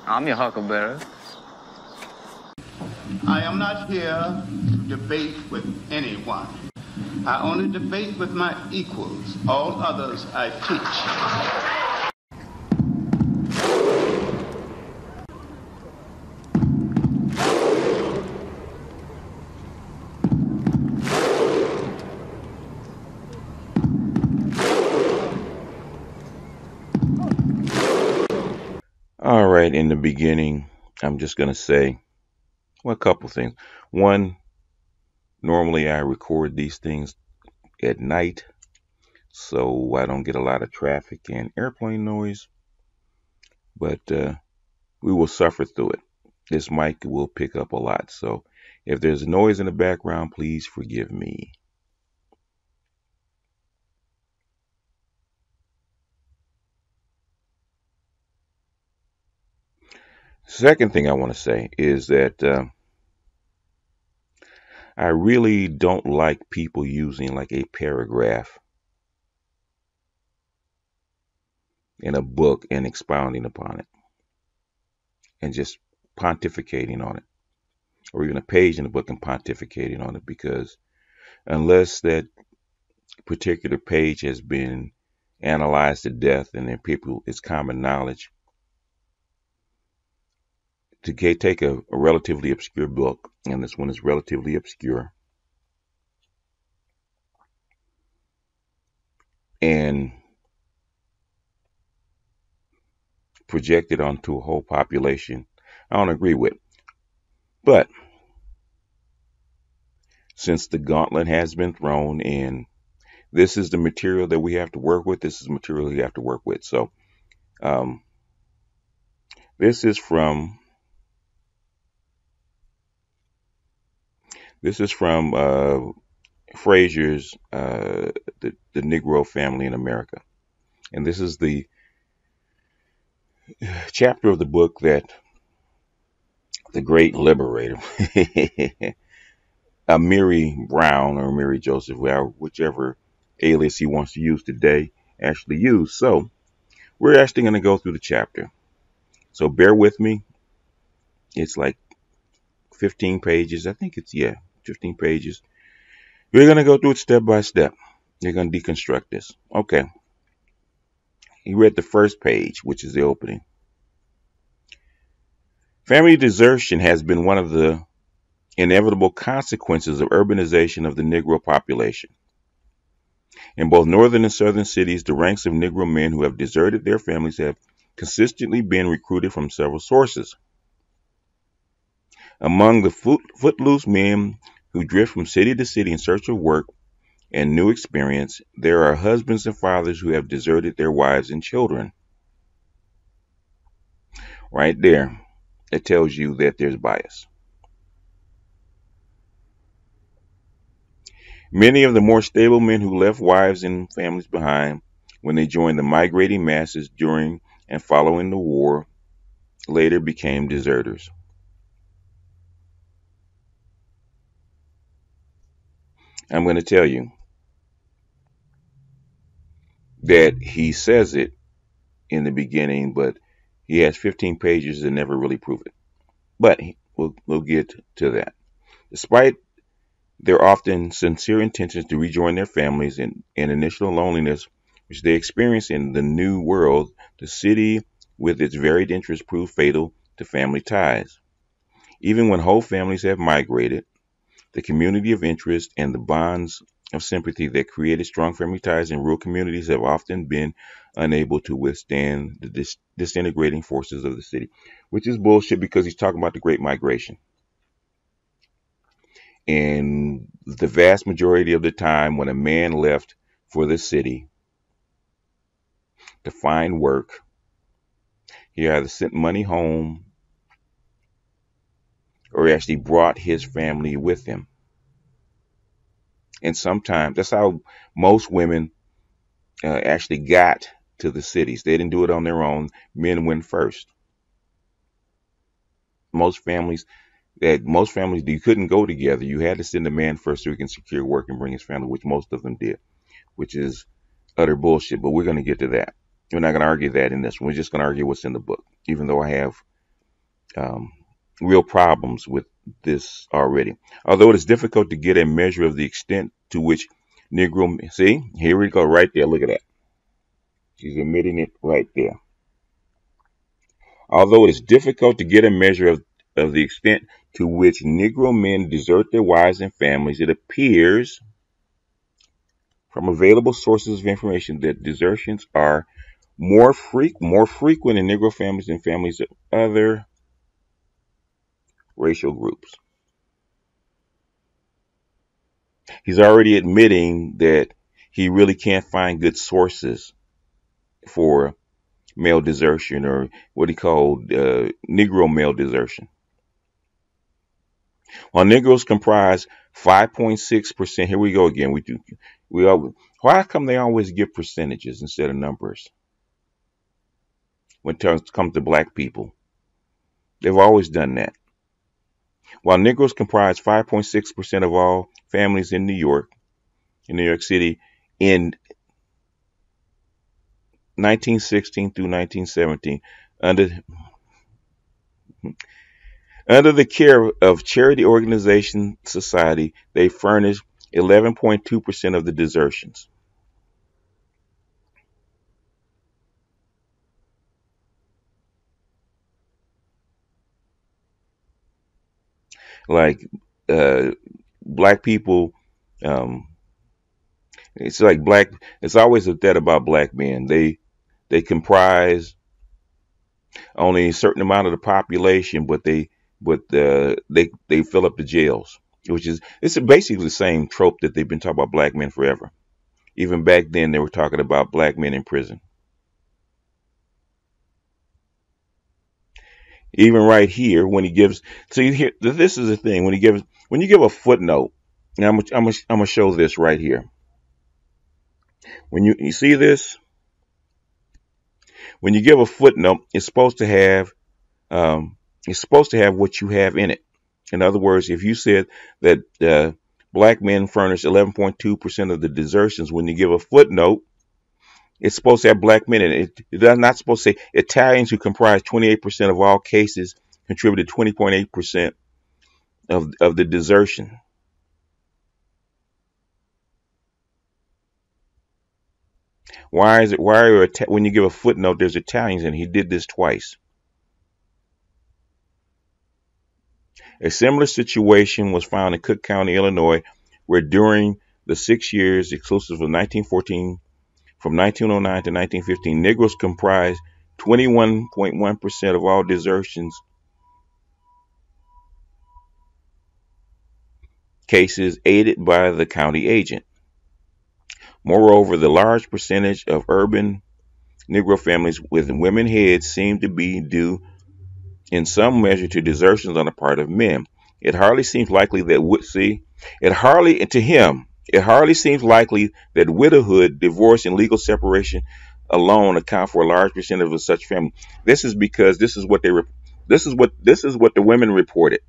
I'm your huckleberry. I am not here to debate with anyone. I only debate with my equals. All others I teach. All right, in the beginning, I'm just going to say, well, a couple things. One, normally I record these things at night, so I don't get a lot of traffic and airplane noise, but we will suffer through it. This mic will pick up a lot, so if there's noise in the background, please forgive me. Second thing I want to say is that I really don't like people using like a paragraph in a book and expounding upon it and just pontificating on it, or even a page in the book and pontificating on it, because unless that particular page has been analyzed to death and then people, it's common knowledge, to take a relatively obscure book, and this one is relatively obscure, and project it onto a whole population, I don't agree with. But since the gauntlet has been thrown and this is the material that we have to work with, this is material we have to work with. So um, this is from Frazier's the Negro Family in America, and this is the chapter of the book that the great liberator, Mary Brown or Mary Joseph, well, whichever alias he wants to use today, actually used. So we're actually going to go through the chapter. So bear with me. It's like 15 pages. I think it's, yeah, 15 pages. We're going to go through it step by step. You're going to deconstruct this. Okay. He read the first page, which is the opening. Family desertion has been one of the inevitable consequences of urbanization of the Negro population. In both northern and southern cities, the ranks of Negro men who have deserted their families have consistently been recruited from several sources. Among the footloose men who drift from city to city in search of work and new experience, there are husbands and fathers who have deserted their wives and children. Right there, it tells you that there's bias. Many of the more stable men who left wives and families behind when they joined the migrating masses during and following the war later became deserters. I'm going to tell you that he says it in the beginning, but he has 15 pages that never really prove it. But we'll get to that. Despite their often sincere intentions to rejoin their families and initial loneliness which they experience in the new world, the city with its varied interests proved fatal to family ties. Even when whole families have migrated, the community of interest and the bonds of sympathy that created strong family ties in rural communities have often been unable to withstand the disintegrating forces of the city, which is bullshit because he's talking about the Great Migration. And the vast majority of the time when a man left for the city to find work, he either sent money home or actually brought his family with him. And sometimes that's how most women actually got to the cities. They didn't do it on their own. Men went first. Most families you couldn't go together. You had to send a man first so he can secure work and bring his family, which most of them did, which is utter bullshit. But we're going to get to that. We're not going to argue that in this one. We're just going to argue what's in the book, even though I have um, real problems with this already. Although it is difficult to get a measure of the extent to which Negro, see, here we go, right there. Look at that. She's admitting it right there. Although it is difficult to get a measure of the extent to which Negro men desert their wives and families, it appears from available sources of information that desertions are more frequent in Negro families than families of other racial groups. He's already admitting that he really can't find good sources for male desertion, or what he called Negro male desertion. While Negroes comprise 5.6%, here we go again. Why come they always give percentages instead of numbers when it comes to black people? They've always done that. While Negroes comprise 5.6% of all families in New York City, in 1916 through 1917, under the care of charity organization society, they furnish 11.2% of the desertions. Like uh, black people, um, it's like black. It's always a debt about black men. They comprise only a certain amount of the population, but they fill up the jails, which is it's basically the same trope that they've been talking about black men forever. Even back then, they were talking about black men in prison. Even right here, when he gives, see here, this is the thing when you give a footnote. And I'm gonna show this right here. When you see this, when you give a footnote, um, it's supposed to have what you have in it. In other words, if you said that black men furnish 11.2% of the desertions, when you give a footnote, it's supposed to have black men in it. It's not supposed to say Italians, who comprise 28% of all cases, contributed 20.8% of the desertion. When you give a footnote, there's Italians, and he did this twice. A similar situation was found in Cook County, Illinois, where during the 6 years exclusive of 1914, from 1909 to 1915, Negroes comprised 21.1% of all desertions cases aided by the county agent. Moreover, the large percentage of urban Negro families with women heads seemed to be due in some measure to desertions on the part of men. It hardly seems likely that it hardly seems likely that widowhood, divorce, and legal separation alone account for a large percentage of such families. This is because this is what the women reported.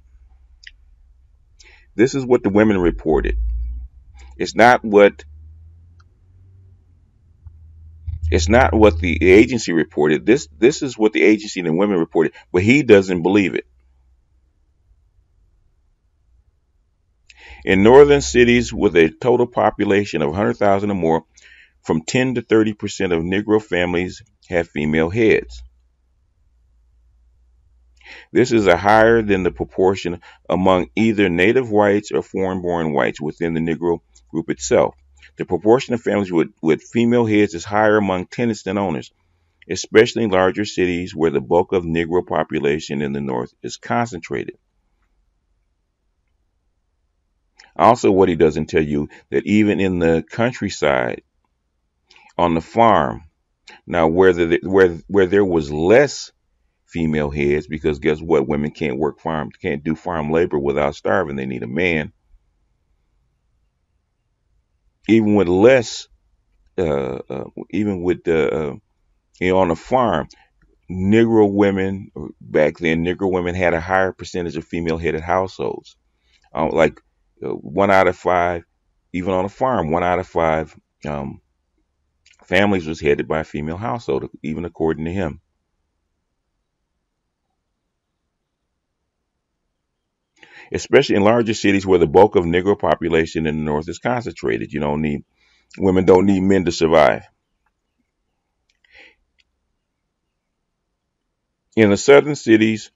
This is what the women reported. It's not what it's not what the agency reported. This is what the agency and the women reported, but he doesn't believe it. In northern cities with a total population of 100,000 or more, from 10 to 30% of Negro families have female heads. This is a higher than the proportion among either native whites or foreign-born whites within the Negro group itself. The proportion of families with female heads is higher among tenants than owners, especially in larger cities where the bulk of Negro population in the North is concentrated. Also, what he doesn't tell you, that even in the countryside, on the farm, now where there was less female heads, because guess what? Women can't do farm labor without starving. They need a man. Even with less, even with on the farm, Negro women back then, Negro women had a higher percentage of female-headed households. Like 1 out of 5, even on a farm, 1 out of 5 um, families was headed by a female household, even according to him. especially in larger cities where the bulk of Negro population in the North is concentrated. Women don't need men to survive. In the southern cities,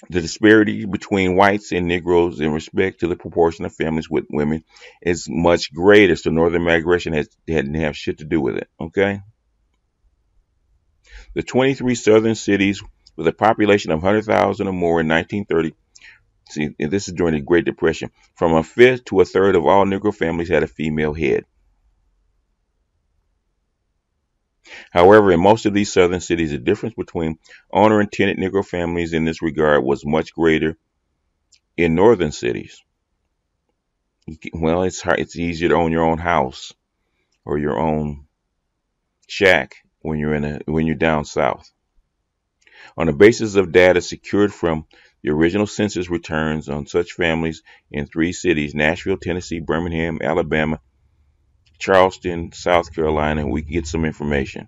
the disparity between whites and Negroes in respect to the proportion of families with women is much greater. So northern migration hadn't have shit to do with it. Okay. The 23 southern cities with a population of 100,000 or more in 1930. See, and this is during the Great Depression. From a fifth to a third of all Negro families had a female head. However, in most of these southern cities, the difference between owner and tenant Negro families in this regard was much greater in northern cities. Well, it's easier to own your own house or your own shack when you're down south. On the basis of data secured from the original census returns on such families in three cities, Nashville, Tennessee, Birmingham, Alabama, Charleston, South Carolina, we can get some information.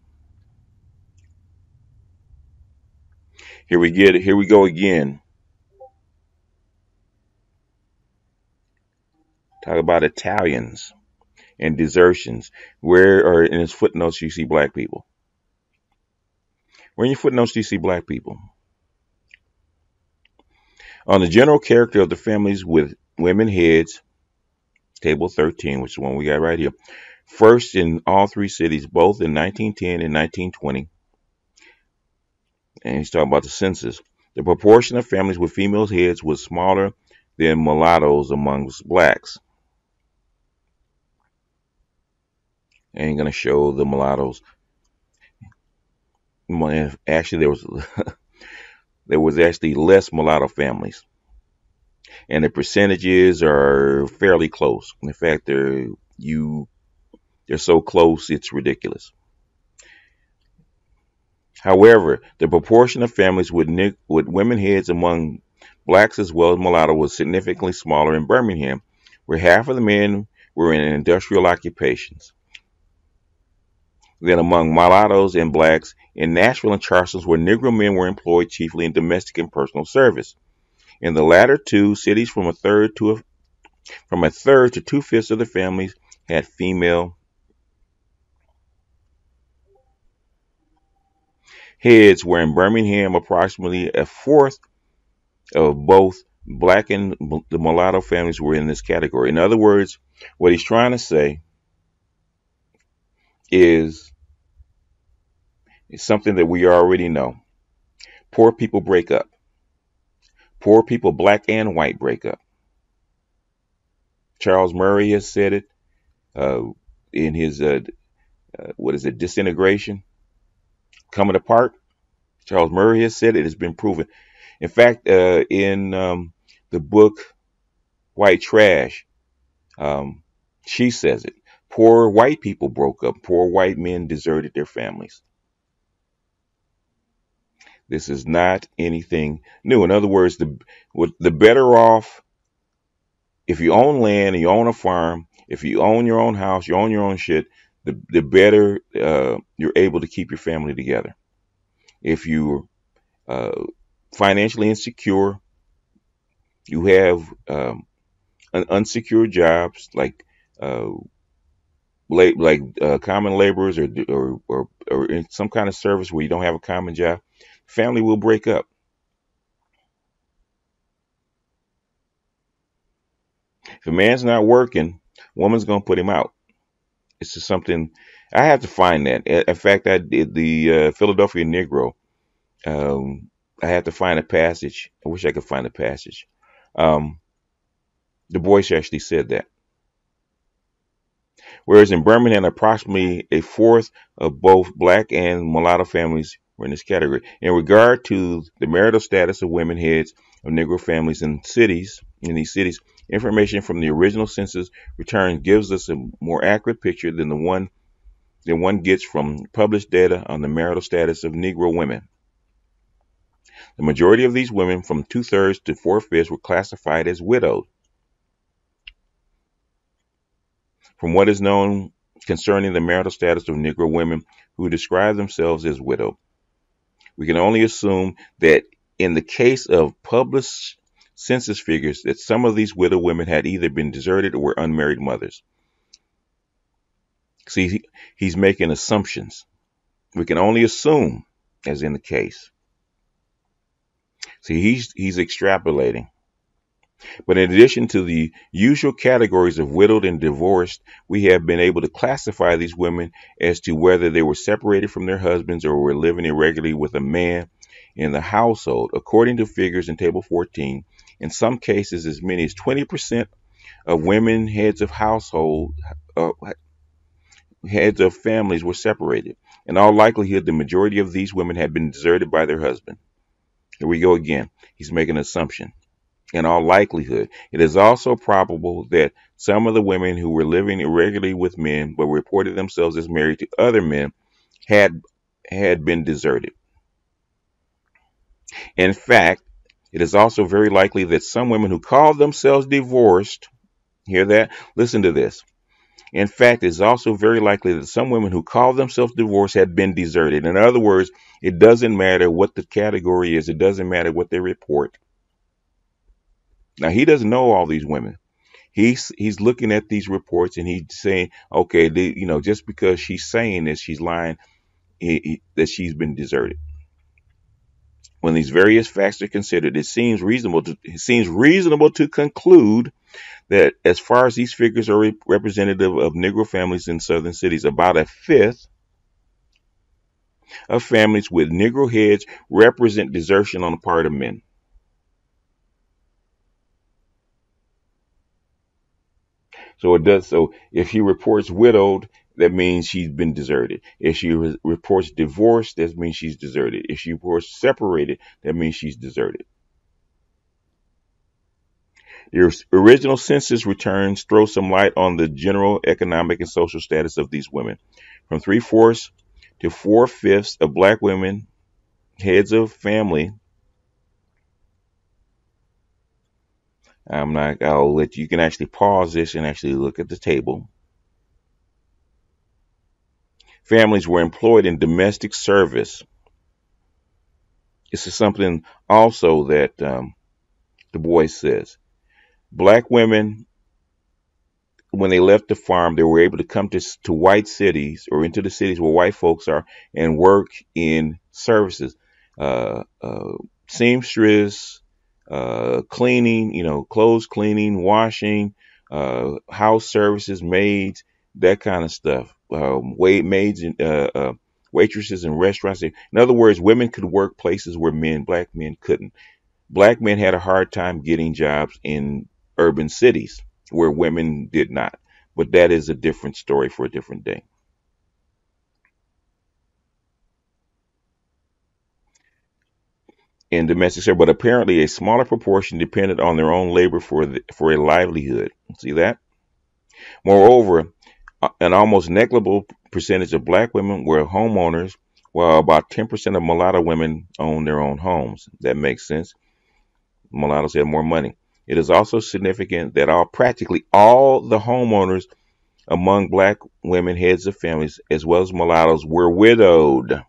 Here we go again. Talk about Italians and desertions. Where or in his footnotes you see black people? Where in your footnotes do you see black people? On the general character of the families with women heads, table 13, which is the one we got right here. First in all three cities, both in 1910 and 1920. And he's talking about the census. The proportion of families with female heads was smaller than mulattoes amongst blacks. I ain't gonna show the mulattoes. Actually, there was actually less mulatto families, and the percentages are fairly close. In fact, they're so close it's ridiculous. However, the proportion of families with women heads among blacks as well as mulatto was significantly smaller in Birmingham, where half of the men were in industrial occupations, than among mulattoes and blacks in Nashville and Charleston, where Negro men were employed chiefly in domestic and personal service. In the latter two cities, from a third to two-fifths of the families had female heads, where in Birmingham approximately a fourth of both black and the mulatto families were in this category. In other words, what he's trying to say is something that we already know. Poor people break up. Poor people, black and white, break up. Charles Murray has said it in his, Disintegration, Coming Apart. Charles Murray has said it. It's been proven. In fact, in the book White Trash, she says it. Poor white people broke up. Poor white men deserted their families. This is not anything new. In other words, the better off, if you own land and you own a farm, if you own your own house, you own your own shit, the better you're able to keep your family together. If you're financially insecure, you have unsecured jobs like common laborers or in some kind of service where you don't have a common job, family will break up. If a man's not working, woman's gonna put him out. It's just something I have to find that. In fact, I did the Philadelphia Negro. I had to find a passage. I wish I could find a passage. Du Bois actually said that. Whereas in Birmingham, approximately a fourth of both black and mulatto families were in this category. In regard to the marital status of women heads of Negro families in these cities, information from the original census returns gives us a more accurate picture than one gets from published data on the marital status of Negro women. The majority of these women, from 2/3 to 4/5, were classified as widowed. From what is known concerning the marital status of Negro women who describe themselves as widowed, we can only assume that in the case of published census figures that some of these widow women had either been deserted or were unmarried mothers. See, he's making assumptions. We can only assume, as in the case. See, he's extrapolating. But in addition to the usual categories of widowed and divorced, we have been able to classify these women as to whether they were separated from their husbands or were living irregularly with a man in the household. According to figures in Table 14, in some cases, as many as 20% of women heads of household, heads of families were separated. In all likelihood, the majority of these women had been deserted by their husband. Here we go again. He's making an assumption. In all likelihood, it is also probable that some of the women who were living irregularly with men but reported themselves as married to other men had been deserted. In fact, it is also very likely that some women who called themselves divorced, hear that? Listen to this. In fact, it is also very likely that some women who called themselves divorced had been deserted. In other words, it doesn't matter what the category is. It doesn't matter what they report. Now, he doesn't know all these women. He's looking at these reports and he's saying, okay, just because she's saying this, she's lying, that she's been deserted. When these various facts are considered, it seems reasonable to conclude that as far as these figures are representative of Negro families in southern cities, about a fifth of families with Negro heads represent desertion on the part of men. So it does. So if he reports widowed, that means she's been deserted. If she reports divorced, that means she's deserted. If she reports separated, that means she's deserted. The original census returns throw some light on the general economic and social status of these women. From 3/4 to 4/5 of black women, heads of family. I'll let you can actually pause this and actually look at the table. Families were employed in domestic service. This is something also that Du Bois says. Black women, when they left the farm, they were able to come to white cities or into the cities where white folks are and work in services, seamstress, cleaning, clothes cleaning, washing, house services, maids, that kind of stuff. Maids and waitresses in restaurants. In other words, women could work places where black men couldn't. Black men had a hard time getting jobs in urban cities where women did not. But that is a different story for a different day. In domestic service, but apparently a smaller proportion depended on their own labor for a livelihood. See that? Moreover, an almost negligible percentage of black women were homeowners, while about 10% of mulatto women owned their own homes. That makes sense. Mulattoes had more money. It is also significant that practically all the homeowners among black women, heads of families, as well as mulattoes, were widowed.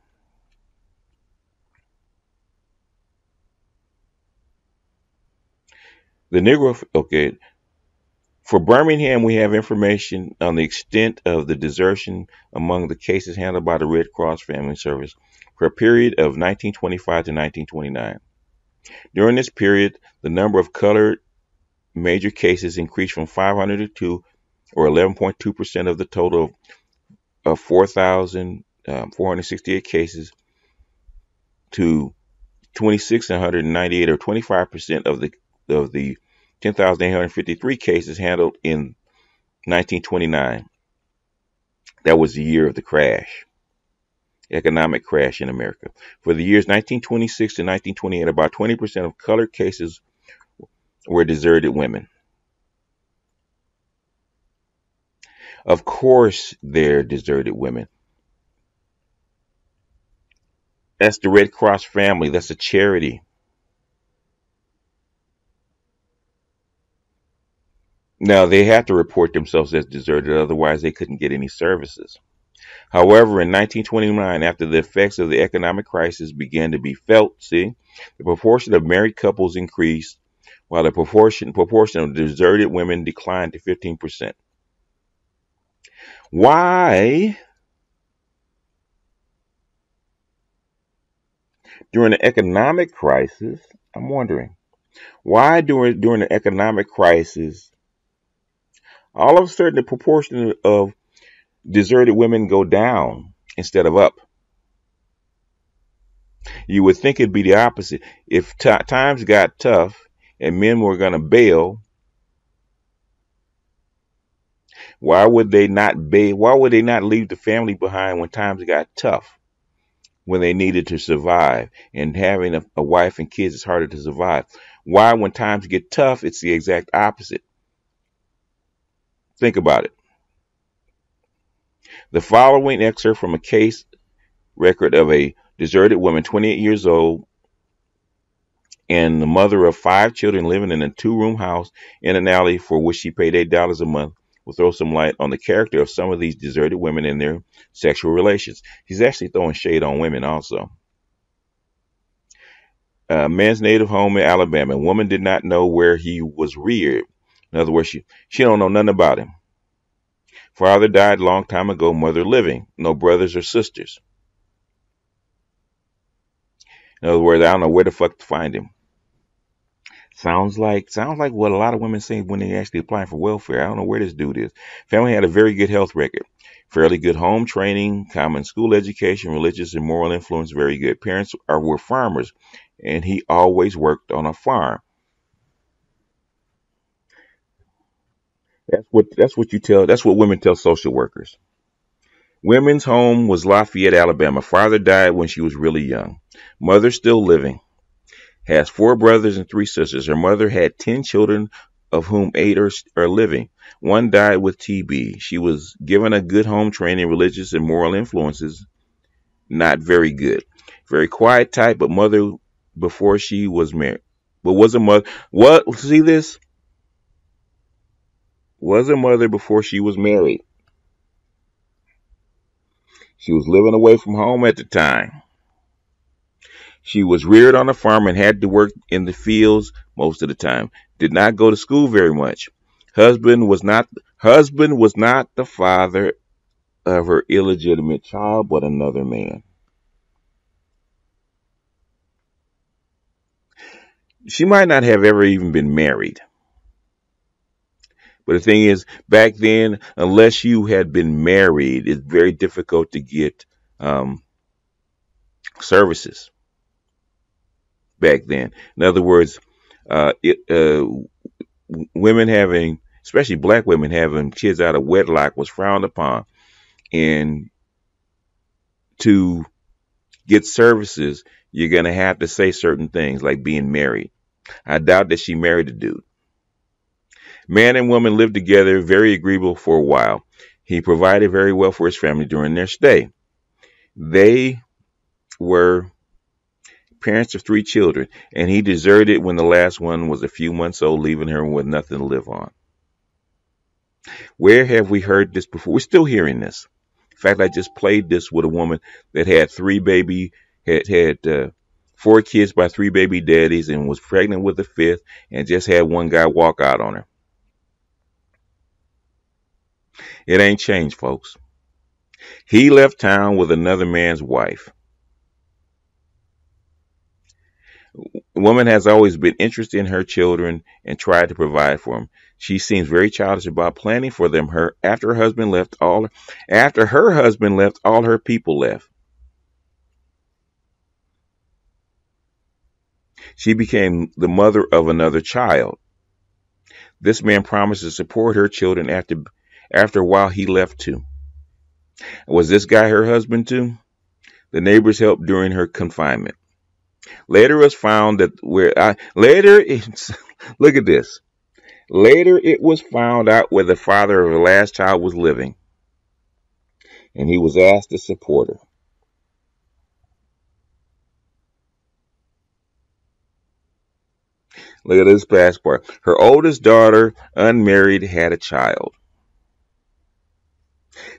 The Negro, okay. For Birmingham, we have information on the extent of the desertion among the cases handled by the Red Cross Family Service for a period of 1925 to 1929. During this period, the number of colored major cases increased from 502, or 11.2% of the total of 4,468 cases, to 2,698, or 25% of the 10,853 cases handled in 1929. That was the year of the crash, economic crash in America. For the years 1926 to 1928, about 20% of colored cases were deserted women. Of course, they're deserted women. That's the Red Cross family. That's a charity. Now, they have to report themselves as deserted, otherwise they couldn't get any services. However, in 1929, after the effects of the economic crisis began to be felt, the proportion of married couples increased, while the proportion of deserted women declined to 15%. Why, during the economic crisis, I'm wondering, why during the economic crisis, all of a sudden the proportion of deserted women go down instead of up? You would think it'd be the opposite. If times got tough and men were going to bail, why would they not bail? Why would they not leave the family behind when times got tough, when they needed to survive? And having a wife and kids is harder to survive. Why, when times get tough, it's the exact opposite? Think about it. The following excerpt from a case record of a deserted woman, 28 years old, and the mother of 5 children living in a 2-room house in an alley for which she paid $8 a month, will throw some light on the character of some of these deserted women and their sexual relations. He's actually throwing shade on women also. Man's native home in Alabama. A woman did not know where he was reared. In other words, she don't know nothing about him. Father died a long time ago, mother living. No brothers or sisters. In other words, I don't know where the fuck to find him. Sounds like what a lot of women say when they actually applying for welfare. I don't know where this dude is. Family had a very good health record. Fairly good home training, common school education, religious and moral influence, very good. Parents were farmers, and he always worked on a farm. That's what women tell social workers. Women's home was Lafayette, Alabama. Father died when she was really young. Mother still living. Has 4 brothers and 3 sisters. Her mother had 10 children, of whom 8 are living. 1 died with TB. She was given a good home training, religious and moral influences, not very good. Very quiet type, but mother before she was married. But was a mother. What? See this? Was a mother before she was married. She was living away from home at the time. She was reared on a farm and had to work in the fields most of the time. Did not go to school very much. Husband was not the father of her illegitimate child, but another man. She might not have ever even been married. But the thing is, back then, unless you had been married, it's very difficult to get services back then. In other words, women having, especially black women having kids out of wedlock was frowned upon. And to get services, you're going to have to say certain things like being married. I doubt that she married a dude. Man and woman lived together, very agreeable for a while. He provided very well for his family during their stay. They were parents of 3 children, and he deserted when the last one was a few months old, leaving her with nothing to live on. Where have we heard this before? We're still hearing this. In fact, I just played this with a woman that had 4 kids by 3 baby daddies and was pregnant with a 5th and just had one guy walk out on her. It ain't changed, folks. He left town with another man's wife. The woman has always been interested in her children and tried to provide for them. She seems very childish about planning for them. After her husband left, all her people left. She became the mother of another child. This man promised to support her children after a while he left too. Was this guy her husband too? The neighbors helped during her confinement. Later it was found that look at this. Later it was found out where the father of her last child was living, and he was asked to support her. Look at this last part. Her oldest daughter, unmarried, had a child.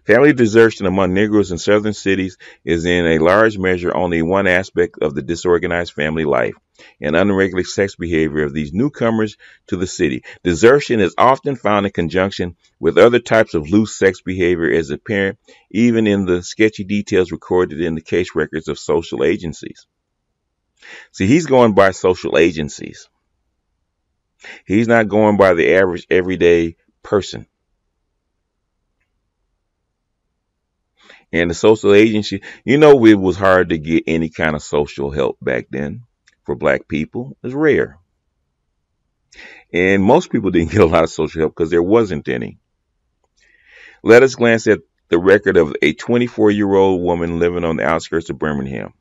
Family desertion among Negroes in southern cities is in a large measure only one aspect of the disorganized family life and unregulated sex behavior of these newcomers to the city. Desertion is often found in conjunction with other types of loose sex behavior as apparent even in the sketchy details recorded in the case records of social agencies. See, he's going by social agencies. He's not going by the average everyday person. And the social agency, it was hard to get any kind of social help back then for black people. It was rare. And most people didn't get a lot of social help because there wasn't any. Let us glance at the record of a 24-year-old woman living on the outskirts of Birmingham.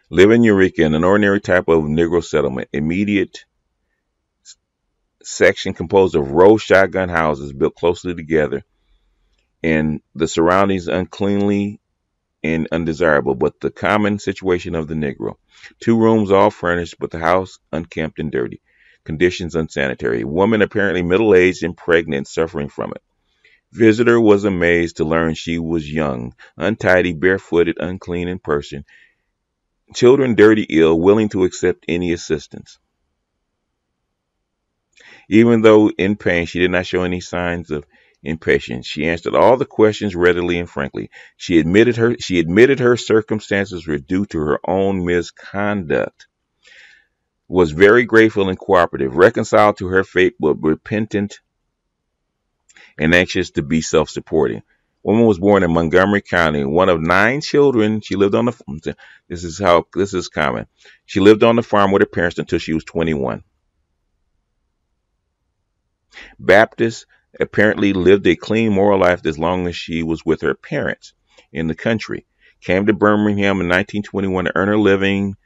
Living in Eureka in an ordinary type of Negro settlement, immediate section composed of row shotgun houses built closely together and the surroundings uncleanly and undesirable, but the common situation of the Negro. 2 rooms all furnished, but the house unkempt and dirty. Conditions unsanitary. Woman apparently middle-aged and pregnant, suffering from it. Visitor was amazed to learn she was young, untidy, barefooted, unclean in person. Children dirty, ill, willing to accept any assistance. Even though in pain, she did not show any signs of impatience. She answered all the questions readily and frankly. She admitted her circumstances were due to her own misconduct. Was very grateful and cooperative, reconciled to her fate, but repentant and anxious to be self-supporting. Woman was born in Montgomery County, one of 9 children. She lived on the this is common. She lived on the farm with her parents until she was 21. Baptist, apparently lived a clean moral life as long as she was with her parents in the country. Came to Birmingham in 1921 to earn her living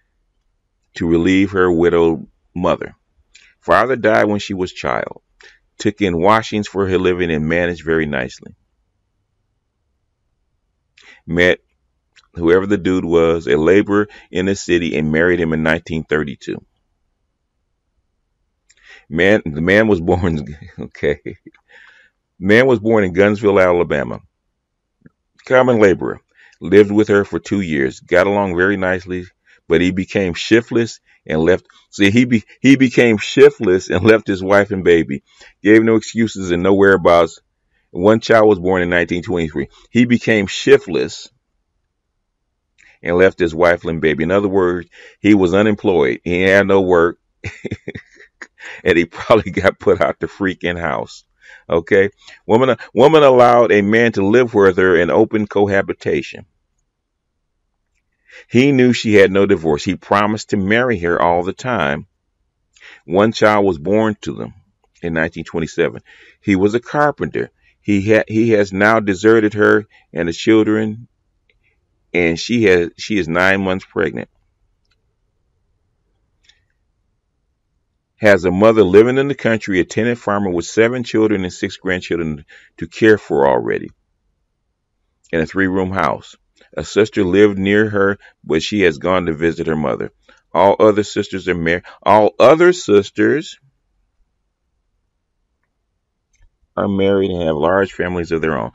to relieve her widowed mother. Father died when she was a child. Took in washings for her living and managed very nicely. Met whoever the dude was, a laborer in the city, and married him in 1932. The man was born, okay. Man was born in Gunsville, Alabama. Common laborer. Lived with her for 2 years. Got along very nicely, but he became shiftless and left. See, he became shiftless and left his wife and baby. Gave no excuses and no whereabouts. One child was born in 1923. He became shiftless and left his wife and baby. In other words, he was unemployed. He had no work. And he probably got put out the freaking house. Okay. Woman allowed a man to live with her in open cohabitation. He knew she had no divorce. He promised to marry her all the time. One child was born to them in 1927. He was a carpenter. He has now deserted her and the children, and she is 9 months pregnant. Has a mother living in the country, a tenant farmer with 7 children and 6 grandchildren to care for already, in a 3-room house. A sister lived near her, but she has gone to visit her mother. All other sisters are married. All other sisters are married and have large families of their own.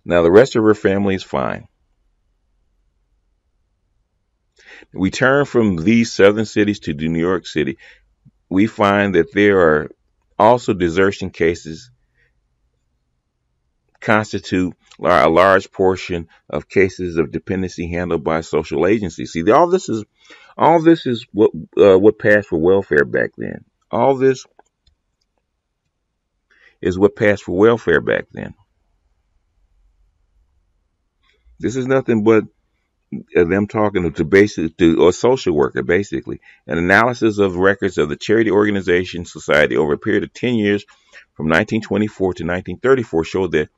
Now the rest of her family is fine. We turn from these southern cities to New York City. We find that there are also desertion cases constitute a large portion of cases of dependency handled by social agencies. See, all this is what passed for welfare back then. All this is what passed for welfare back then. This is nothing but them talking to a social worker, basically. An analysis of records of the charity organization society over a period of 10 years from 1924 to 1934 showed that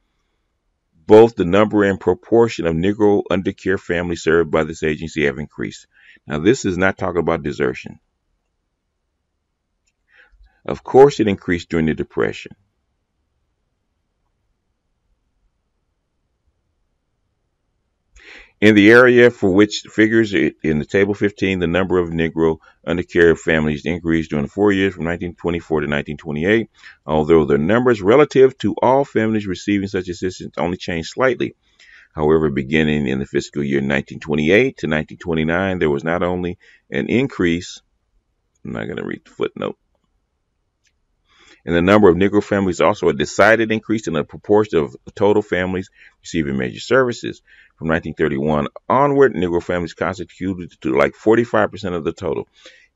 both the number and proportion of Negro undercare families served by this agency have increased. Now, this is not talking about desertion. Of course, it increased during the Depression. In the area for which figures in the table 15, the number of Negro undercarried families increased during the 4 years from 1924 to 1928, although the numbers relative to all families receiving such assistance only changed slightly. However, beginning in the fiscal year 1928 to 1929, there was not only an increase, I'm not going to read the footnote, in the number of Negro families, also a decided increase in the proportion of total families receiving major services. From 1931 onward, Negro families constituted to like 45% of the total.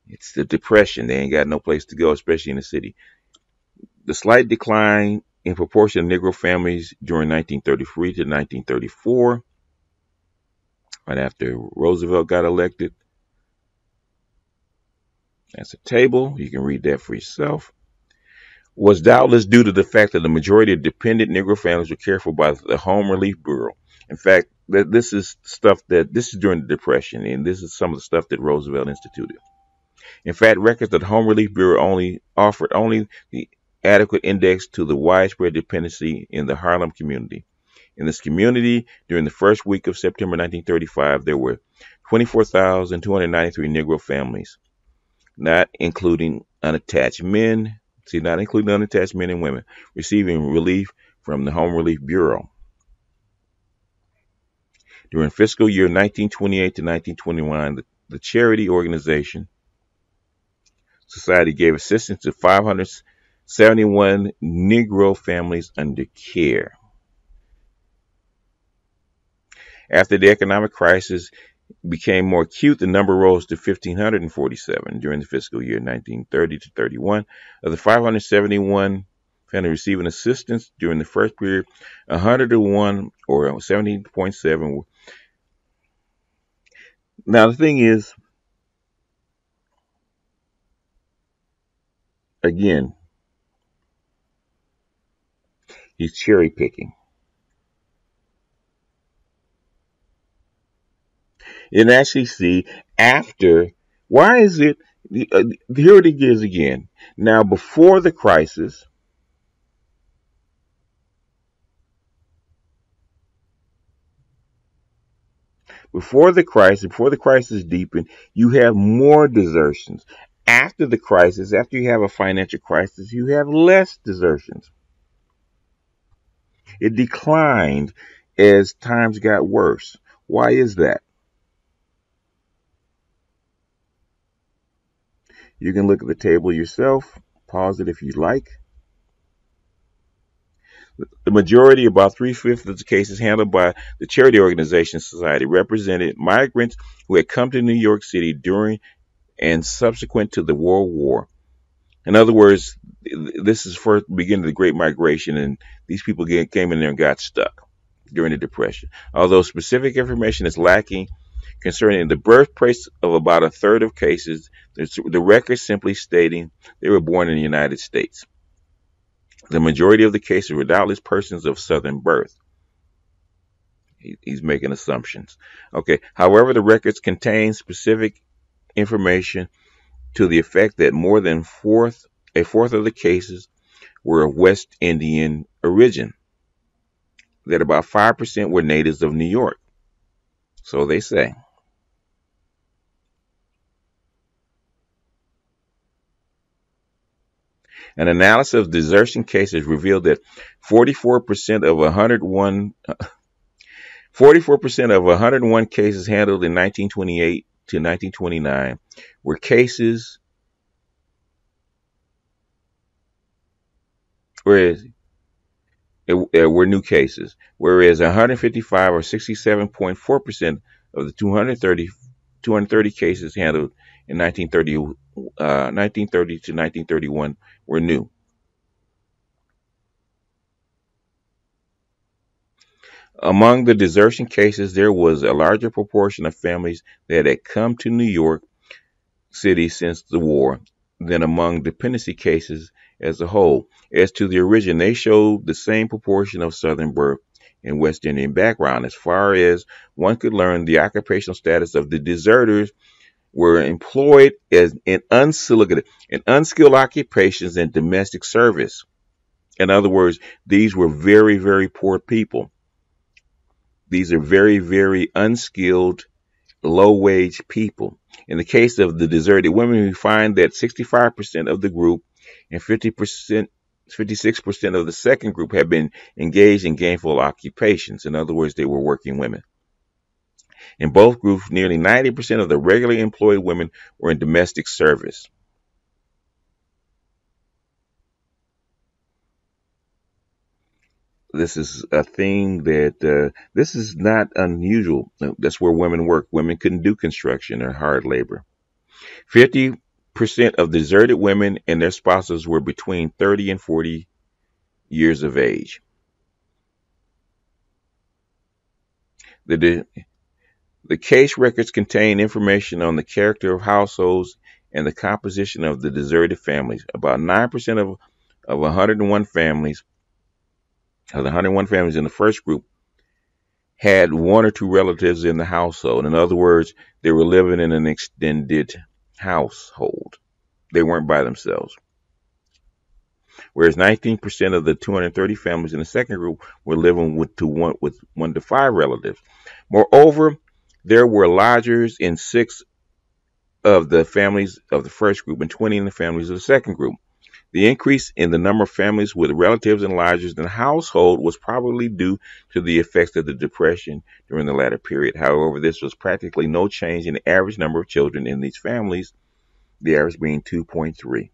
It's the Depression. They ain't got no place to go, especially in the city. The slight decline in proportion of Negro families during 1933 to 1934, right after Roosevelt got elected. That's a table. You can read that for yourself. Was doubtless due to the fact that the majority of dependent Negro families were cared for by the Home Relief Bureau. In fact, this is during the Depression, and this is some of the stuff that Roosevelt instituted. In fact, records that the Home Relief Bureau offered only the adequate index to the widespread dependency in the Harlem community. In this community, during the first week of September 1935, there were 24,293 Negro families, not including unattached men. Not including unattached men and women, receiving relief from the Home Relief Bureau. During fiscal year 1928 to 1929, the charity organization society gave assistance to 571 Negro families under care. After the economic crisis became more acute, the number rose to 1,547 during the fiscal year 1930 to 31. Of the 571 families receiving assistance during the first period, 101 or 17.7. Now the thing is, again, he's cherry picking. And actually see after, why is it, here it is again. Now, before the crisis, before the crisis deepened, you have more desertions. After the crisis, after you have a financial crisis, you have less desertions. It declined as times got worse. Why is that? You can look at the table yourself, pause it if you like. The majority, about 3/5 of the cases handled by the charity organization society, represented migrants who had come to New York City during and subsequent to the World War. In other words, this is first beginning of the Great Migration, and these people came in there and got stuck during the Depression. Although specific information is lacking concerning the birthplace of about a third of cases, the record simply stating they were born in the United States. The majority of the cases were doubtless persons of Southern birth. He's making assumptions. Okay. However, the records contain specific information to the effect that more than a fourth of the cases were of West Indian origin. That about 5% were natives of New York. So they say. An analysis of desertion cases revealed that 44% of 101 cases handled in 1928 to 1929 were cases were new cases, whereas 155 or 67.4% of the 230 cases handled in 1930 to 1931 were new. Among the desertion cases, there was a larger proportion of families that had come to New York City since the war than among dependency cases as a whole. As to the origin, they showed the same proportion of Southern birth and West Indian background. As far as one could learn, the occupational status of the deserters were employed in unskilled occupations and domestic service. In other words, these were very, very poor people. These are very, very unskilled, low-wage people. In the case of the deserted women, we find that 65% of the group and 56% of the second group have been engaged in gainful occupations. In other words, they were working women. In both groups, nearly 90% of the regularly employed women were in domestic service. This is a thing that this is not unusual. That's where women work. Women couldn't do construction or hard labor. 50% of deserted women and their spouses were between 30 and 40 years of age. The, the case records contain information on the character of households and the composition of the deserted families. About 9% of 101 families, of the 101 families in the first group, had one or two relatives in the household. In other words, they were living in an extended household. They weren't by themselves. Whereas 19% of the 230 families in the second group were living with one to five relatives. Moreover, there were lodgers in 6 of the families of the first group and 20 in the families of the second group. The increase in the number of families with relatives and lodgers in the household was probably due to the effects of the Depression during the latter period. However, this was practically no change in the average number of children in these families, the average being 2.3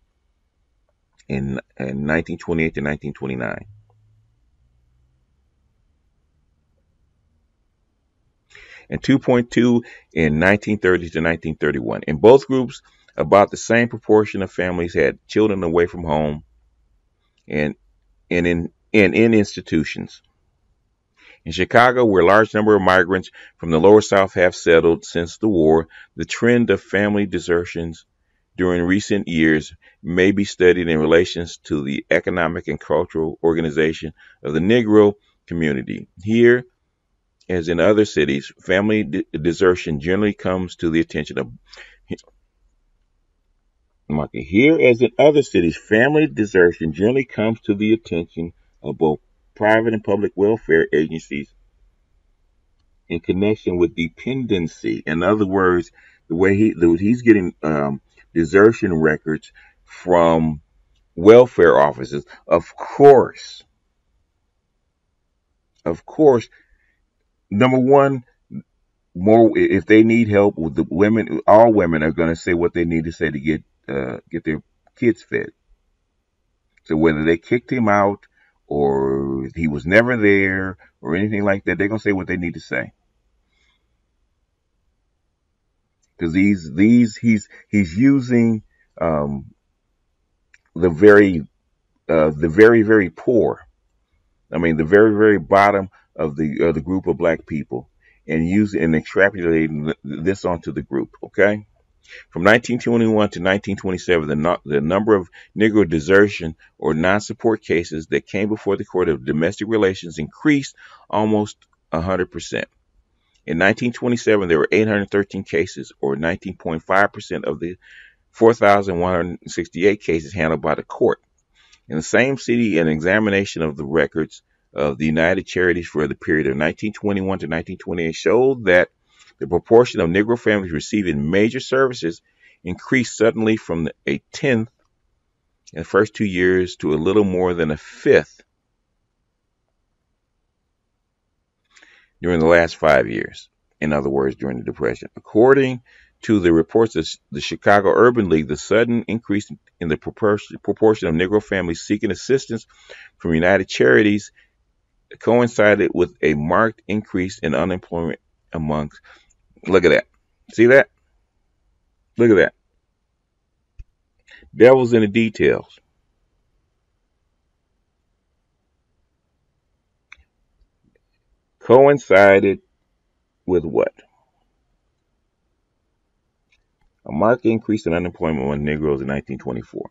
in 1928 to 1929. And 2.2 in 1930 to 1931. In both groups, about the same proportion of families had children away from home and in institutions. In Chicago, where a large number of migrants from the lower South have settled since the war, the trend of family desertions during recent years may be studied in relation to the economic and cultural organization of the Negro community. Here, as in other cities, family desertion generally comes to the attention of Here, as in other cities, family desertion generally comes to the attention of both private and public welfare agencies in connection with dependency. In other words, the way he's getting desertion records from welfare offices. Of course, number one, more if they need help with the women, all women are going to say what they need to say to get their kids fed. So whether they kicked him out or he was never there or anything like that, they're going to say what they need to say. Because he's using the very very poor. I mean the very very bottom of the group of black people, and using and extrapolating this onto the group. Okay. From 1921 to 1927, the number of Negro desertion or non-support cases that came before the Court of Domestic Relations increased almost 100%. In 1927, there were 813 cases, or 19.5% of the 4,168 cases handled by the court. In the same city, an examination of the records of the United Charities for the period of 1921 to 1928 showed that the proportion of Negro families receiving major services increased suddenly from a tenth in the first 2 years to a little more than a fifth during the last 5 years. In other words, during the Depression. According to the reports of the Chicago Urban League, the sudden increase in the proportion of Negro families seeking assistance from United Charities coincided with a marked increase in unemployment amongst. Look at that. See that? Look at that. Devil's in the details. Coincided with what? A marked increase in unemployment among Negroes in 1924.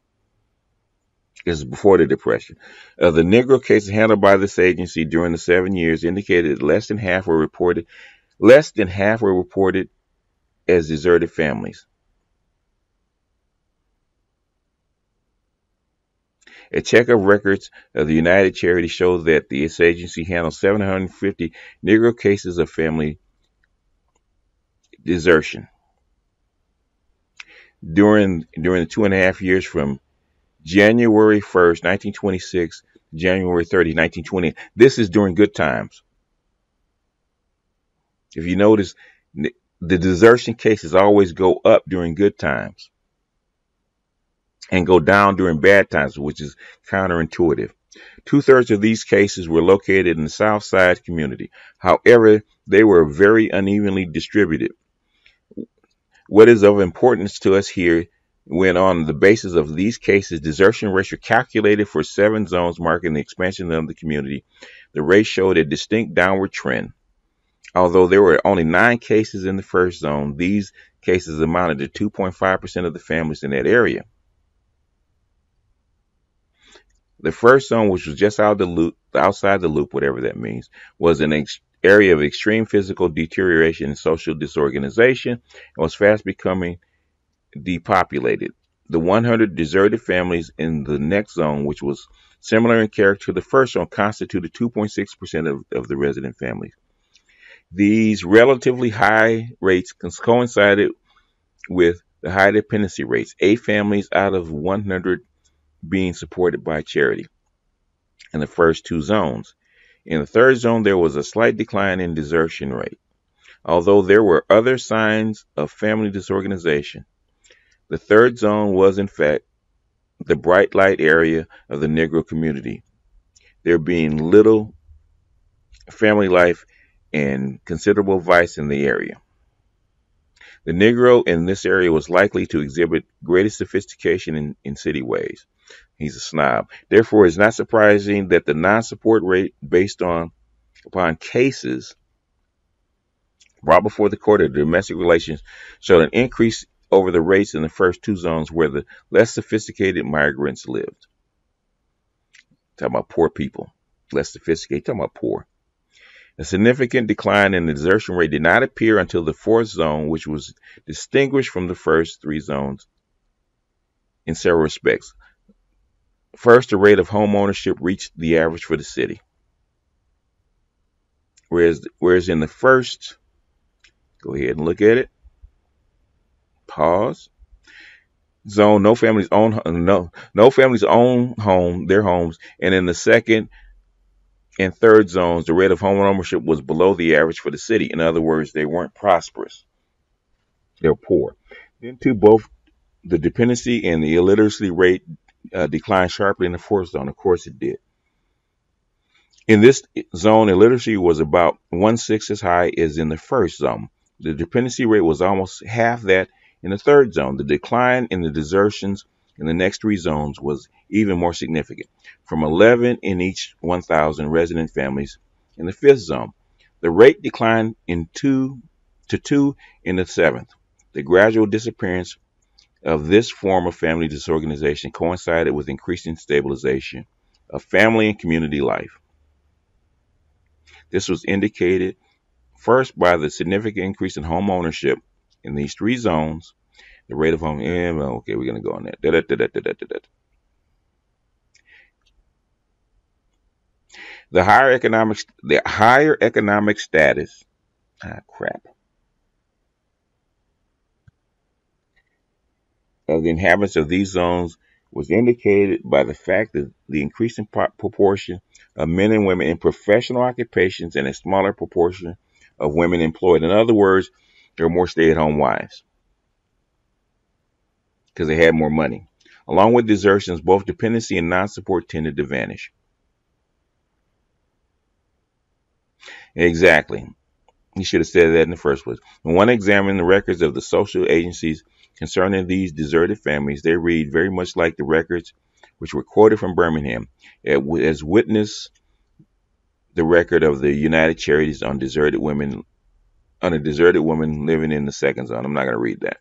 This is before the Depression. The Negro cases handled by this agency during the 7 years indicated that less than half were reported as deserted families. A check of records of the United Charity shows that its agency handled 750 Negro cases of family desertion during the 2.5 years from January 1st, 1926 to January 30th, 1920. This is during good times. If you notice, the desertion cases always go up during good times and go down during bad times, which is counterintuitive. 2/3 of these cases were located in the South Side community. However, they were very unevenly distributed. What is of importance to us here, when on the basis of these cases, desertion rates were calculated for 7 zones marking the expansion of the community, the rate showed a distinct downward trend. Although there were only 9 cases in the first zone, these cases amounted to 2.5% of the families in that area. The first zone, which was just outside the loop, whatever that means, was an area of extreme physical deterioration and social disorganization, and was fast becoming depopulated. The 100 deserted families in the next zone, which was similar in character to the first zone, constituted 2.6% of the resident families. These relatively high rates coincided with the high dependency rates, 8 families out of 100 being supported by charity in the first 2 zones. In the third zone, there was a slight decline in desertion rate, although there were other signs of family disorganization. The third zone was, in fact, the bright light area of the Negro community, there being little family life and considerable vice in the area. The Negro in this area was likely to exhibit greatest sophistication in city ways. He's a snob. Therefore, it's not surprising that the non-support rate based upon cases brought before the court of domestic relations showed an increase over the rates in the first 2 zones where the less sophisticated migrants lived. Talking about poor people. Less sophisticated. Talking about poor. A significant decline in the desertion rate did not appear until the 4th zone, which was distinguished from the first 3 zones in several respects. First, the rate of home ownership reached the average for the city. Whereas in the first, go ahead and look at it. Pause. Zone, no families own their homes, and in the second and third zones, the rate of home ownership was below the average for the city. In other words, they weren't prosperous. They were poor. Then, too, both the dependency and the illiteracy rate declined sharply in the 4th zone. Of course, it did. In this zone, illiteracy was about 1/6 as high as in the first zone. The dependency rate was almost half that in the third zone. The decline in the desertions in the next 3 zones was even more significant, from 11 in each 1,000 resident families in the 5th zone. The rate declined to 2 in the 7th. The gradual disappearance of this form of family disorganization coincided with increasing stabilization of family and community life. This was indicated first by the significant increase in home ownership in these 3 zones. The rate of home, okay, we're going to go on that. The higher economic status, of the inhabitants of these zones was indicated by the fact that the increasing proportion of men and women in professional occupations and a smaller proportion of women employed. In other words, there were more stay-at-home wives because they had more money. Along with desertions, both dependency and non-support tended to vanish. Exactly. He should have said that in the first place. When one examined the records of the social agencies concerning these deserted families, they read very much like the records which were quoted from Birmingham, as witness the record of the United Charities on a deserted woman living in the second zone. I'm not going to read that.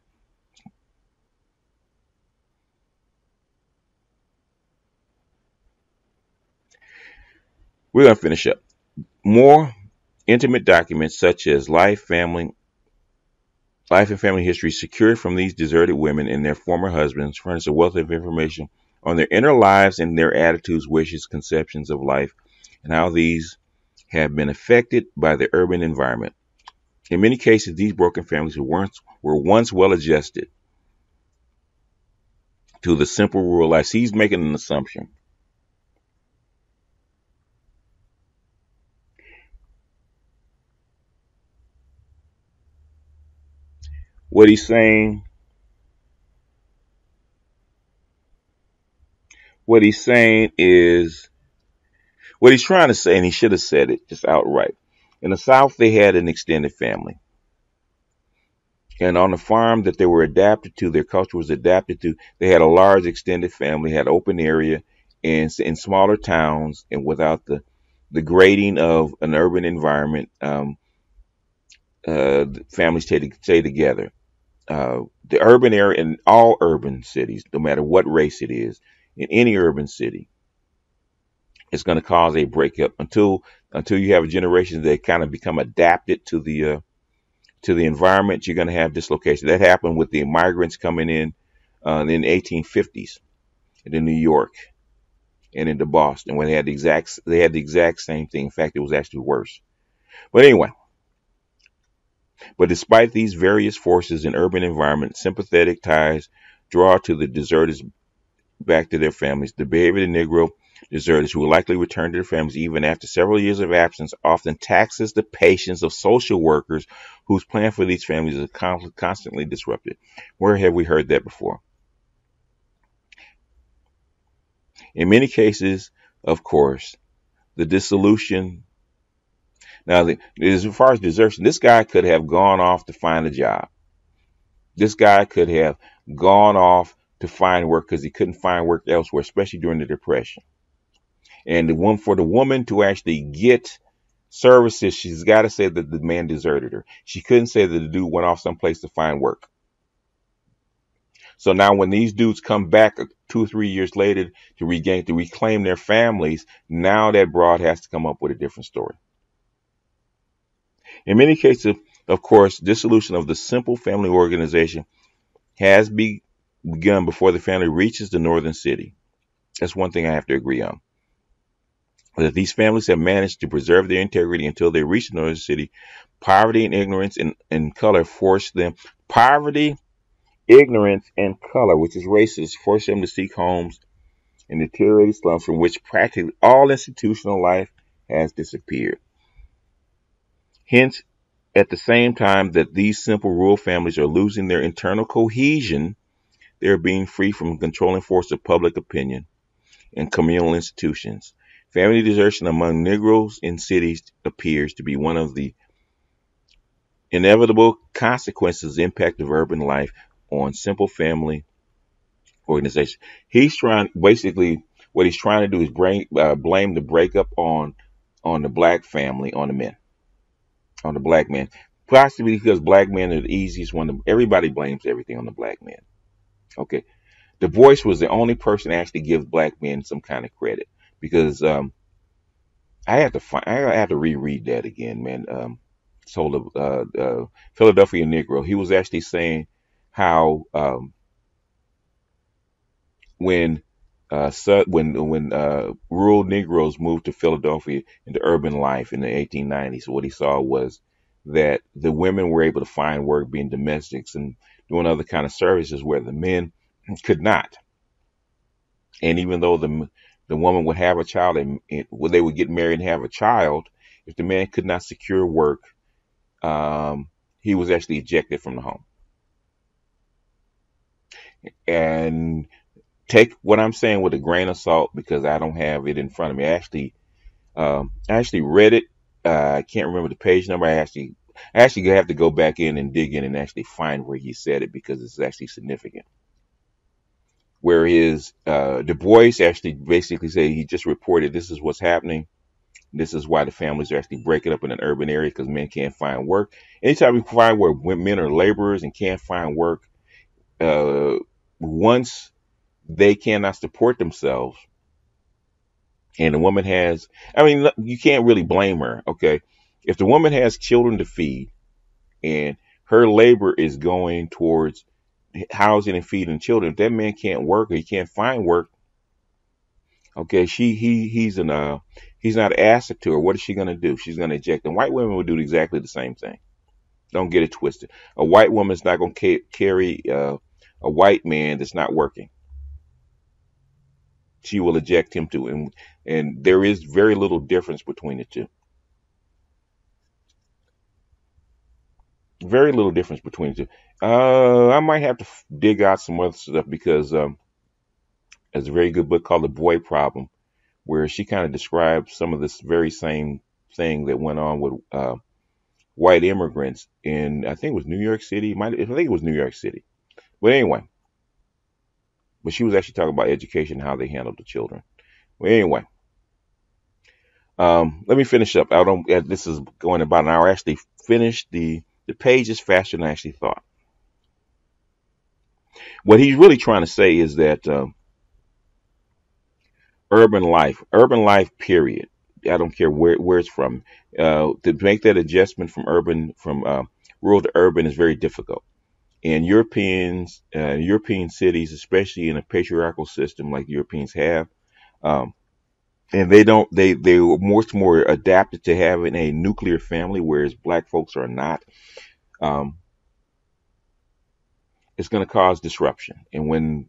We're going to finish up. More intimate documents such as life and family history secured from these deserted women and their former husbands furnish a wealth of information on their inner lives and their attitudes, wishes, conceptions of life, and how these have been affected by the urban environment. In many cases, these broken families were once well adjusted to the simple rural life. He's making an assumption. What he's saying, what he's saying is what he's trying to say, and he should have said it just outright. In the South, they had an extended family. And on the farm that they were adapted to, their culture was adapted to, they had a large extended family, had open area in smaller towns, and without the grading of an urban environment, families stay together. The urban area in all urban cities, no matter what race it is, in any urban city, it's going to cause a breakup until you have a generation that kind of become adapted to the environment. You're going to have dislocation. That happened with the migrants coming in the 1850s into New York and into Boston, where they had the exact same thing. In fact, it was actually worse. But anyway, but despite these various forces in urban environment, sympathetic ties draw to the deserters back to their families. The behavior of the Negro deserters, who will likely return to their families even after several years of absence, often taxes the patience of social workers whose plan for these families is constantly disrupted. Where have we heard that before? In many cases, of course, the dissolution. Now, as far as desertion, this guy could have gone off to find a job. This guy could have gone off to find work because he couldn't find work elsewhere, especially during the Depression. And for the woman to actually get services, she's got to say that the man deserted her. She couldn't say that the dude went off someplace to find work. So now when these dudes come back 2 or 3 years later to reclaim their families, now that broad has to come up with a different story. In many cases, of course, dissolution of the simple family organization has begun before the family reaches the northern city. That's one thing I have to agree on. That these families have managed to preserve their integrity until they reach the northern city. Poverty and ignorance and color force them. Poverty, ignorance, and color, which is racist, force them to seek homes in deteriorated slums from which practically all institutional life has disappeared. Hence, at the same time that these simple rural families are losing their internal cohesion, they're being free from the controlling force of public opinion and communal institutions. Family desertion among Negroes in cities appears to be one of the inevitable consequences of the impact of urban life on simple family organization. What he's trying to do is blame the breakup on the black family, on the men, on the black man. Possibly because black men are the easiest one. Everybody blames everything on the black man. Okay. Du Bois was the only person to actually give black men some kind of credit because I have to reread that again, man. Told Philadelphia Negro. He was actually saying how when rural Negroes moved to Philadelphia into urban life in the 1890s, what he saw was that the women were able to find work being domestics and doing other kind of services where the men could not. And even though the woman would have a child and they would get married and have a child, if the man could not secure work, he was actually ejected from the home. And take what I'm saying with a grain of salt because I don't have it in front of me. I actually read it. I can't remember the page number. I actually have to go back in and dig in and actually find where he said it because it's actually significant. Where his Du Bois actually basically said he just reported this is what's happening. This is why the families are actually breaking up in an urban area because men can't find work. Anytime you find where men are laborers and can't find work, once they cannot support themselves, and the woman has, you can't really blame her, okay? If the woman has children to feed and her labor is going towards housing and feeding children, if that man can't work or he can't find work, Okay, he's not acid to her. What is she gonna do? She's gonna eject. And white women will do exactly the same thing. Don't get it twisted. A white woman's not gonna carry a white man that's not working. She will eject him too, and there is very little difference between the two. Very little difference between the two. I might have to dig out some other stuff because there's a very good book called The Boy Problem, where she kind of describes some of this very same thing that went on with white immigrants in, I think it was New York City. I think it was New York City. But anyway, but she was actually talking about education, how they handled the children. Well, anyway, let me finish up. I don't. This is going about an hour. I actually finished the pages faster than I actually thought. What he's really trying to say is that urban life, period. I don't care where it's from. To make that adjustment from rural to urban is very difficult. And European cities, especially in a patriarchal system like Europeans have, um, and they were much more adapted to having a nuclear family, whereas black folks are not. Um, it's going to cause disruption. And when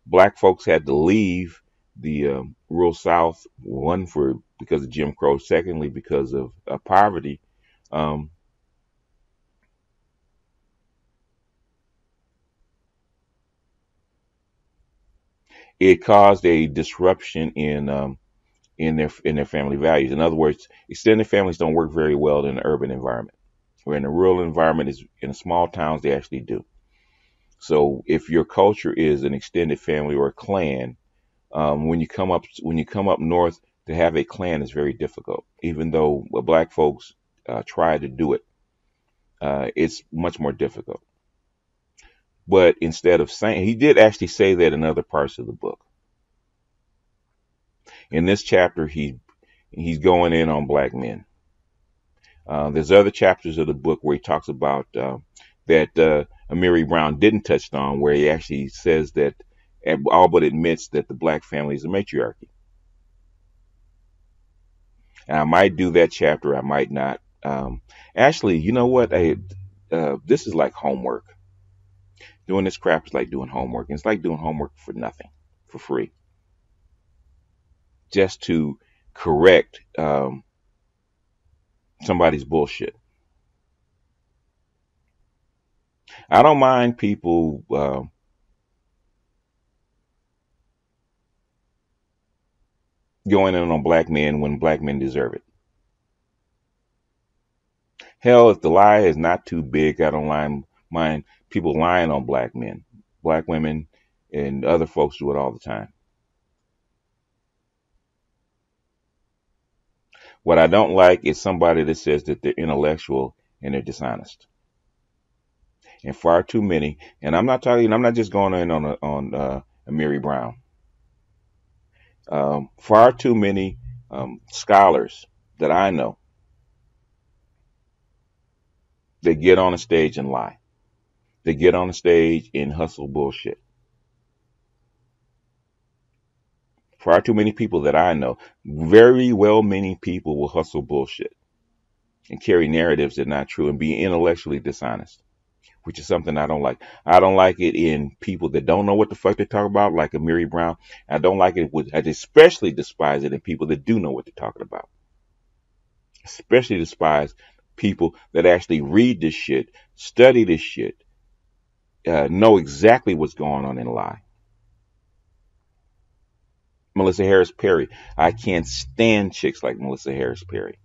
black folks had to leave the rural South, one for because of Jim Crow, secondly because of poverty, um, it caused a disruption in their family values. In other words, extended families don't work very well in an urban environment. Where in a rural environment, is in small towns they actually do. So if your culture is an extended family or a clan, when you come up north, to have a clan is very difficult. Even though black folks try to do it, it's much more difficult. But instead of saying, he did actually say that in other parts of the book. In this chapter, he's going in on black men. There's other chapters of the book where he talks about that Amiri Brown didn't touch on, where he actually says that all but admits that the black family is a matriarchy. And I might do that chapter, I might not. Actually, you know what? This is like homework. Doing this crap is like doing homework. And it's like doing homework for nothing, for free, just to correct somebody's bullshit. I don't mind people going in on black men when black men deserve it. Hell, if the lie is not too big, I don't mind people lying on black men, black women, and other folks do it all the time. What I don't like is somebody that says that they're intellectual and they're dishonest. And far too many, and I'm not just going in on Amiri Brown. Far too many scholars that I know, they get on a stage and lie. They get on the stage and hustle bullshit. Far too many people that I know, very well meaning people will hustle bullshit and carry narratives that are not true and be intellectually dishonest, which is something I don't like. I don't like it in people that don't know what the fuck they talk about, like Amiri Brown. I don't like it I especially despise it in people that do know what they're talking about. Especially despise people that actually read this shit, study this shit, know exactly what's going on in lie. Melissa Harris Perry. I can't stand chicks like Melissa Harris Perry.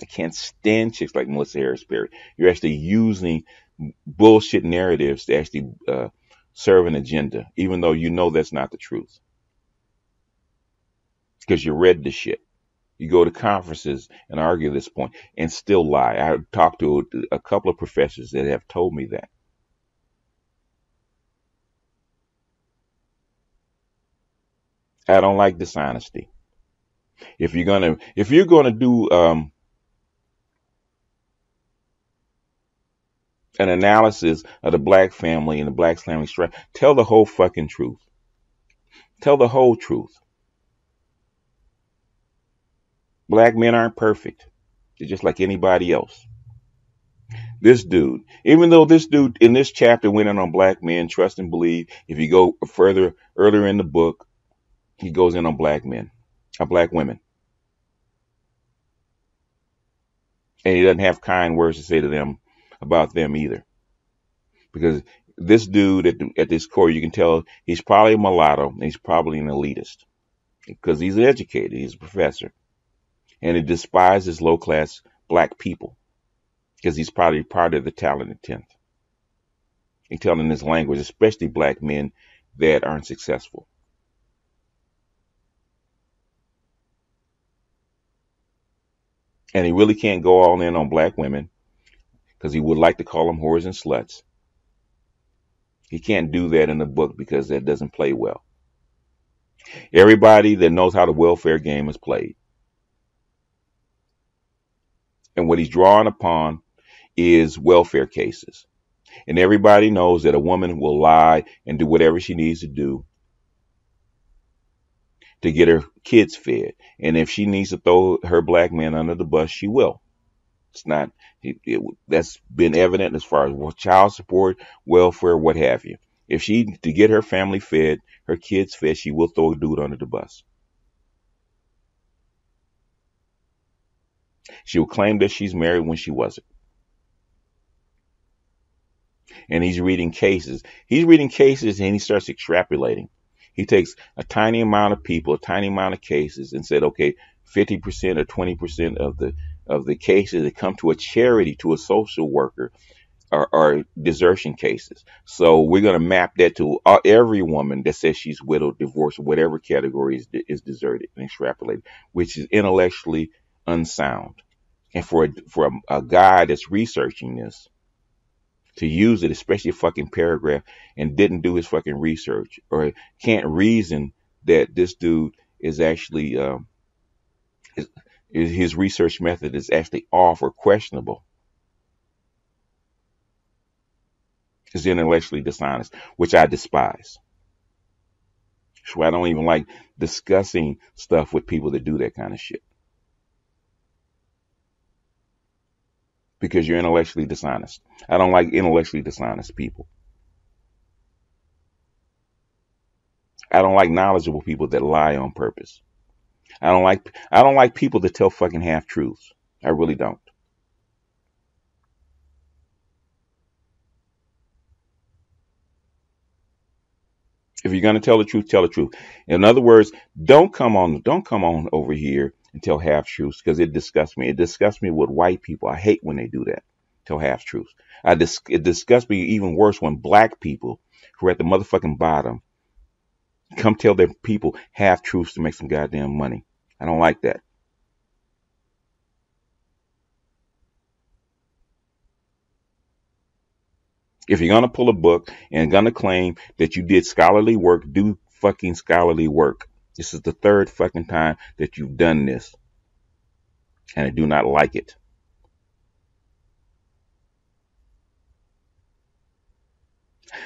I can't stand chicks like Melissa Harris Perry. You're actually using bullshit narratives to actually serve an agenda, even though you know that's not the truth. Because you read the shit. You go to conferences and argue this point and still lie. I talked to a couple of professors that have told me that. I don't like dishonesty. If you're gonna do an analysis of the black family and the black family strife, tell the whole fucking truth. Tell the whole truth. Black men aren't perfect. They're just like anybody else. This dude, even though this dude in this chapter went in on black men, trust and believe, if you go further earlier in the book, he goes in on black men, black women. And he doesn't have kind words to say to them about them either. Because this dude at this core, you can tell he's probably a mulatto and he's probably an elitist. Because he's educated, he's a professor. And he despises low class black people. Because he's probably part of the talented 10th. He's telling his language, especially black men that aren't successful. And he really can't go all in on black women because he would like to call them whores and sluts. He can't do that in the book because that doesn't play well. Everybody that knows how the welfare game is played. And what he's drawing upon is welfare cases. And everybody knows that a woman will lie and do whatever she needs to do to get her kids fed. And if she needs to throw her black man under the bus, she will. It's not, that's been evident as far as child support, welfare, what have you. If she, to get her family fed, her kids fed, she will throw a dude under the bus. She will claim that she's married when she wasn't. And he's reading cases. He's reading cases and he starts extrapolating. He takes a tiny amount of people, a tiny amount of cases, and said, okay, 50% or 20% of the cases that come to a charity, to a social worker, are desertion cases. So we're going to map that to every woman that says she's widowed, divorced, whatever category is deserted and extrapolated, which is intellectually unsound. And for a guy that's researching this, to use it, especially a fucking paragraph, and didn't do his fucking research, or can't reason that this dude is actually his research method is actually off or questionable, is intellectually dishonest, which I despise. So I don't even like discussing stuff with people that do that kind of shit, because you're intellectually dishonest. I don't like intellectually dishonest people. I don't like knowledgeable people that lie on purpose. I don't like people that tell fucking half truths. I really don't. If you're gonna tell the truth, tell the truth. In other words, don't come on over here and tell half truths, because it disgusts me. It disgusts me with white people. I hate when they do that. Tell half truths. It disgusts me even worse when black people who are at the motherfucking bottom come tell their people half truths to make some goddamn money. I don't like that. If you're going to pull a book and going to claim that you did scholarly work, do fucking scholarly work. This is the third fucking time that you've done this. And I do not like it.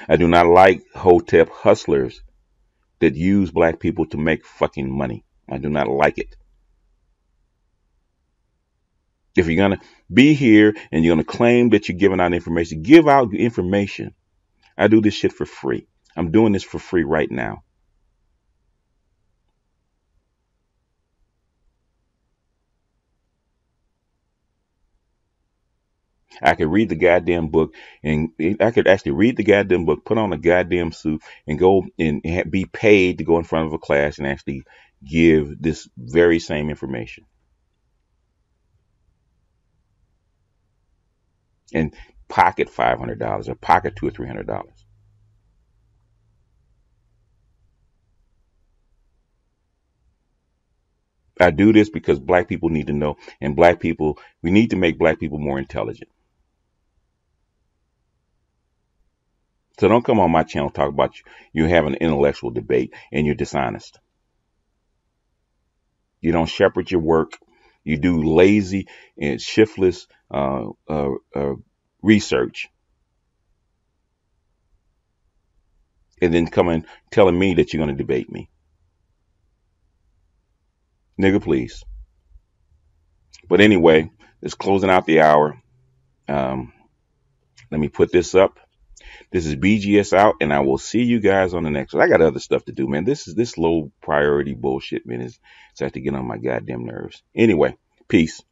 I do not like Hotep hustlers that use black people to make fucking money. I do not like it. If you're going to be here and you're going to claim that you're giving out information, give out information. I do this shit for free. I'm doing this for free right now. I could read the goddamn book, and I could actually read the goddamn book, put on a goddamn suit, and go and be paid to go in front of a class and actually give this very same information. And pocket $500 or pocket $200 or $300. I do this because black people need to know, and we need to make black people more intelligent. So don't come on my channel talk about you have an intellectual debate and you're dishonest. You don't shepherd your work. You do lazy and shiftless research, and then come and telling me that you're going to debate me. Nigga, please. But anyway, it's closing out the hour. Let me put this up. This is BGS out, and I will see you guys on the next one. I got other stuff to do, man. This low priority bullshit, man, is starting to get on my goddamn nerves. Anyway, peace.